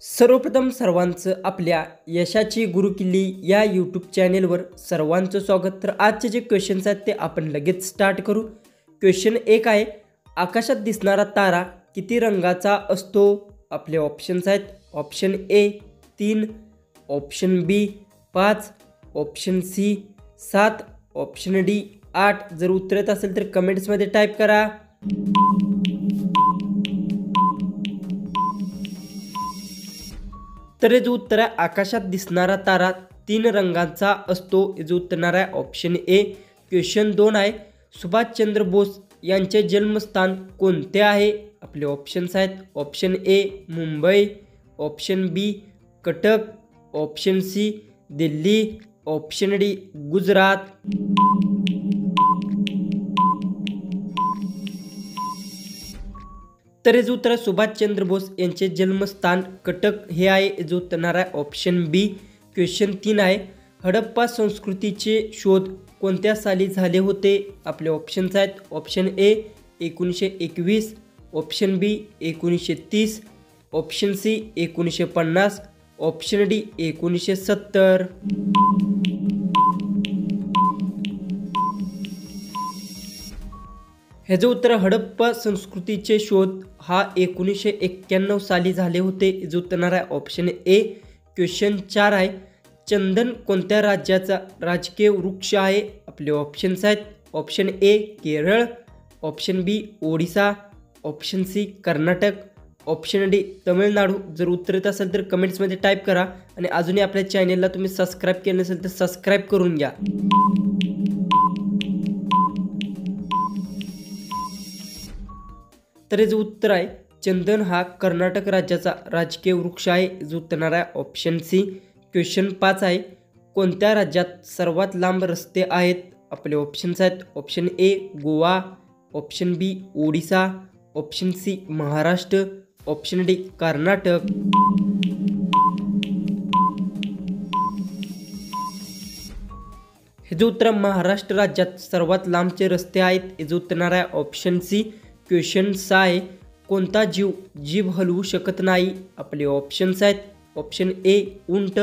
सर्वप्रथम सर्वांचं आपल्या यशाची गुरुकिल्ली या यूट्यूब चॅनेलवर सर्वांचं स्वागत। तर आजचे जे क्वेश्चन्स आहेत ते आपण लगेच स्टार्ट करू। क्वेश्चन 1 आहे, आकाशात दिसणारा तारा किती रंगाचा असतो? आपले ऑप्शन्स आहेत, option A 3, option B 5, option C 7, option D 8। जर उत्तर येत असेल तर कमेंट्समध्ये टाईप करा। तर हे जो उत्तर आहे, आकाशात दिसणारा तारा 3 रंगांचा असतो। हे जो उत्तर आहे ऑप्शन ए। क्वेश्चन 2 आहे, सुभाषचंद्र बोस यांचे जन्मस्थान कोणते आहे? आपले ऑप्शन्स आहेत, option A Mumbai, option B Cuttack, option C Delhi, option D Gujarat. तर हे जो उत्तर आहे, सुभाषचंद्र बोस यांचे जन्मस्थान कटक हे आहे। जो उत्तर आहे ऑप्शन बी। क्वेश्चन 3 आहे, हडप्पा संस्कृतीचे शोध कोणत्या साली झाले होते? आपले ऑप्शन्स आहेत, option A 1921, option B 1930, option C 1950, option D 1970। हे जो उत्तर हडप्पा संस्कृतीचे शोध हा 1991 साली झाले होते। जो उत्तर आहे ऑप्शन ए। क्वेश्चन 4 आहे, चंदन कोणत्या राज्याचा राजकीय वृक्ष आहे? आपले ऑप्शन्स आहेत, option A Kerala, option B Odisha, option C Karnataka, option D Tamil Nadu. जर उत्तर येत असेल तर कमेंट्समध्ये टाईप करा आणि अजूनही आपल्या चॅनेलला तुम्ही सबस्क्राईब केलं नसेल तर सबस्क्राईब करून घ्या। तर हे जो उत्तर आहे, चंदन हा कर्नाटक राज्याचा राजकीय वृक्ष आहे। जो उत्तर आहे ऑप्शन सी। क्वेश्चन 5 आहे, कोणत्या राज्यात सर्वात लांब रस्ते आहेत? आपले ऑप्शन्स आहेत, option A Goa, option B Odisha, option C Maharashtra, option D Karnataka. हे जो उत्तर महाराष्ट्र राज्यात सर्वात लांबचे रस्ते आहेत। हे जो उत्तर आहे ऑप्शन सी। क्वेश्चन 6 आहे, कोणता जीव जीभ हलवू शकत नाही? आपले ऑप्शन्स आहेत, ऑप्शन ए उंट,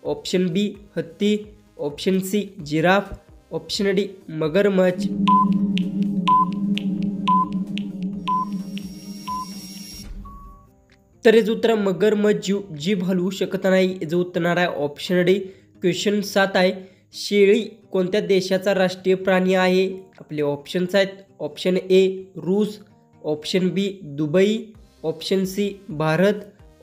ऑप्शन बी हत्ती, option C giraffe, option D मगरमच्छ। तर हे जो उत्तर मगरमच्छ जीभ हलवू शकत नाही। जो उत्तर आहे ऑप्शन डी। क्वेश्चन 7 आहे, शेळी कोणत्या देशाचा राष्ट्रीय प्राणी आहे? आपले ऑप्शन्स आहेत, ऑप्शन ए रूस, option B Dubai, option C Bharat,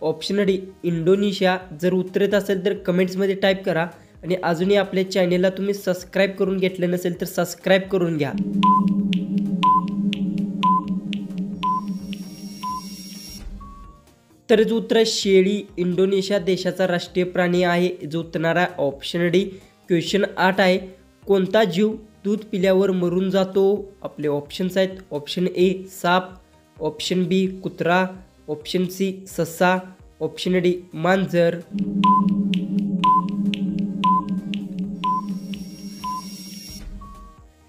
option D Indonesia. जर उत्तर येत असेल तर कमेंट्समध्ये टाईप करा आणि अजूनही आपल्या चॅनेलला तुम्ही सबस्क्राईब करून घेतलं नसेल तर सबस्क्राईब करून घ्या। तर जो उत्तर शेळी इंडोनेशिया देशाचा राष्ट्रीय प्राणी आहे। जो उत्तर आहे ऑप्शन डी। क्वेश्चन 8 आहे, कोणता जीव दूध पिल्यावर मरून जातो? आपले ऑप्शन्स आहेत, ऑप्शन ए साप, ऑप्शन बी कुत्रा, ऑप्शन सी ससा, ऑप्शन डी मांजर।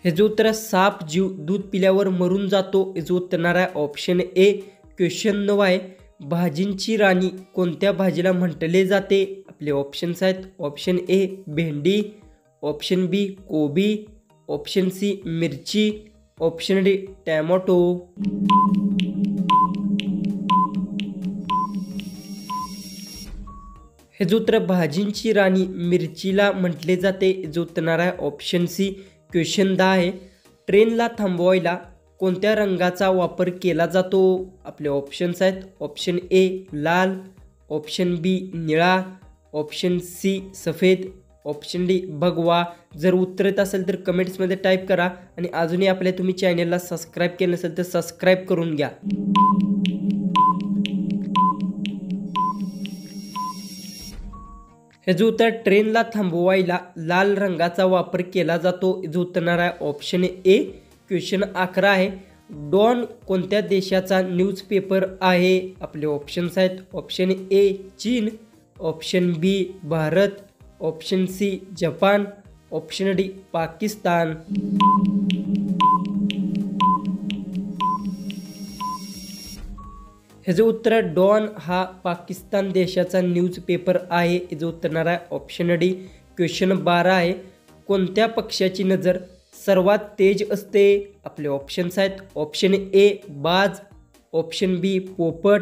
हे जो उत्तर साप जीव दूध पिल्यावर मरून जातो। हे जो उत्तर आहे ऑप्शन ए। क्वेश्चन 9 आहे, भाजींची राणी कोणत्या भाजीला म्हटले जाते? आपले ऑप्शन्स आहेत, ऑप्शन ए भेंडी, ऑप्शन बी कोबी, ऑप्शन सी मिरची, ऑप्शन डी टॅमॅटो। हे जो उत्तर भाजींची राणी मिरचीला म्हटले जाते। जो उत्तर आहे ऑप्शन सी। क्वेश्चन 10 आहे, ट्रेनला थांबवायला कोणत्या रंगाचा वापर केला जातो? आपले ऑप्शन्स आहेत, ऑप्शन ए लाल, ऑप्शन बी निळा, ऑप्शन सी सफेद, ऑप्शन डी भगवा। जर उत्तर येत असेल तर कमेंट्समध्ये टाईप करा आणि अजूनही आपल्या तुम्ही चॅनेलला सबस्क्राईब केलं नसेल तर सबस्क्राईब करून घ्या। हे जो उत्तर ट्रेनला थांबवायला लाल रंगाचा वापर केला जातो। जो उत्तर आहे ऑप्शन ए। क्वेश्चन 11 आहे, डॉन कोणत्या देशाचा न्यूजपेपर आहे? आपले ऑप्शन्स आहेत, ऑप्शन ए चीन, option B Bharat, option C जपान, ऑप्शन डी पाकिस्तान। ह्याचं उत्तर आहे डॉन हा पाकिस्तान देशाचा न्यूजपेपर आहे. याचं उत्तर येणार आहे ऑप्शन डी. क्वेश्चन 12 आहे. कोणत्या पक्ष्याची नजर सर्वात तेज असते? आपले ऑप्शन्स आहेत. ऑप्शन ए बाज, ऑप्शन बी पोपट,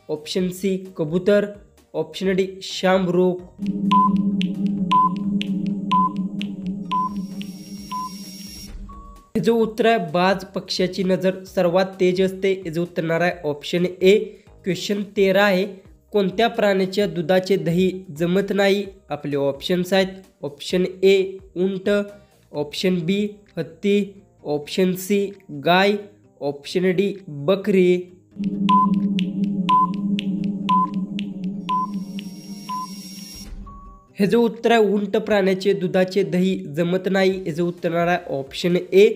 ऑप्शन सी कबूतर, ऑप्शन डी शामरोग. याचं उत्तर आहे बाज पक्ष्याची नजर सर्वात तेज असते. याचं उत्तर येणार आहे ऑप्शन ए. क्वेश्चन 13 आहे. कोणत्या प्राण्याच्या दुधाचे दही जमत नाही? आपले ऑप्शन्स आहेत. ऑप्शन ए उंट, ऑप्शन बी हत्ती, ऑप्शन सी गाय, ऑप्शन डी बकरी. हे जो उत्तर आहे उंट प्राण्याचे दुधाचे दही जमत नाही. याचं उत्तर येणार आहे ऑप्शन ए.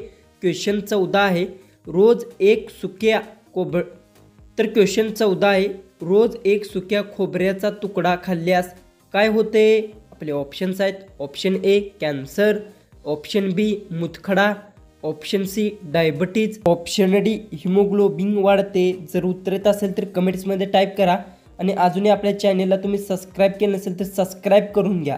क्वेश्चन 14 आहे. रोज एक सुक्या क्वेश्चन 14 आहे. रोज एक सुक्या खोबऱ्याचा तुकडा खाल्ल्यास काय होते? आपले ऑप्शन्स आहेत. Option A cancer, option B मुतखडा, option C diabetes, option D haemoglobin वाढते. जर उत्तर येत असेल तर कमेंट्समध्ये टाईप करा आणि अजूनही आपल्या चॅनेलला तुम्ही सबस्क्राईब केलं नसेल तर सबस्क्राईब करून घ्या.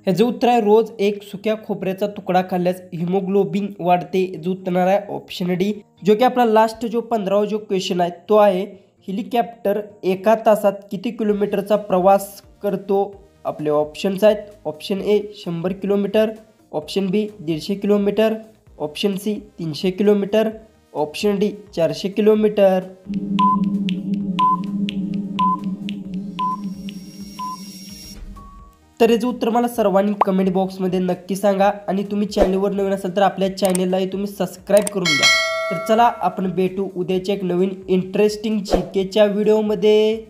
ह्याचं उत्तर आहे रोज एक सुक्या खोबऱ्याचा तुकडा खाल्ल्यास हिमोग्लोबिन वाढते. जो उत्तर आहे ऑप्शन डी. जो की आपला लास्ट जो 15वा जो क्वेश्चन आहे तो आहे हेलिकॉप्टर एका तासात किती किलोमीटरचा प्रवास करतो? आपले ऑप्शन्स आहेत. Option A 100 kilometre, option B 150 kilometre, option C 300 kilometre, option D 400 kilometre. तर याचं उत्तर मला सर्वांनी कमेंट बॉक्समध्ये नक्की सांगा आणि तुम्ही चॅनलवर नवीन असाल तर आपल्या चॅनललाही तुम्ही सबस्क्राईब करून घ्या. तर चला आपण भेटू उद्याच्या एक नवीन इंटरेस्टिंग जीकेच्या व्हिडिओमध्ये.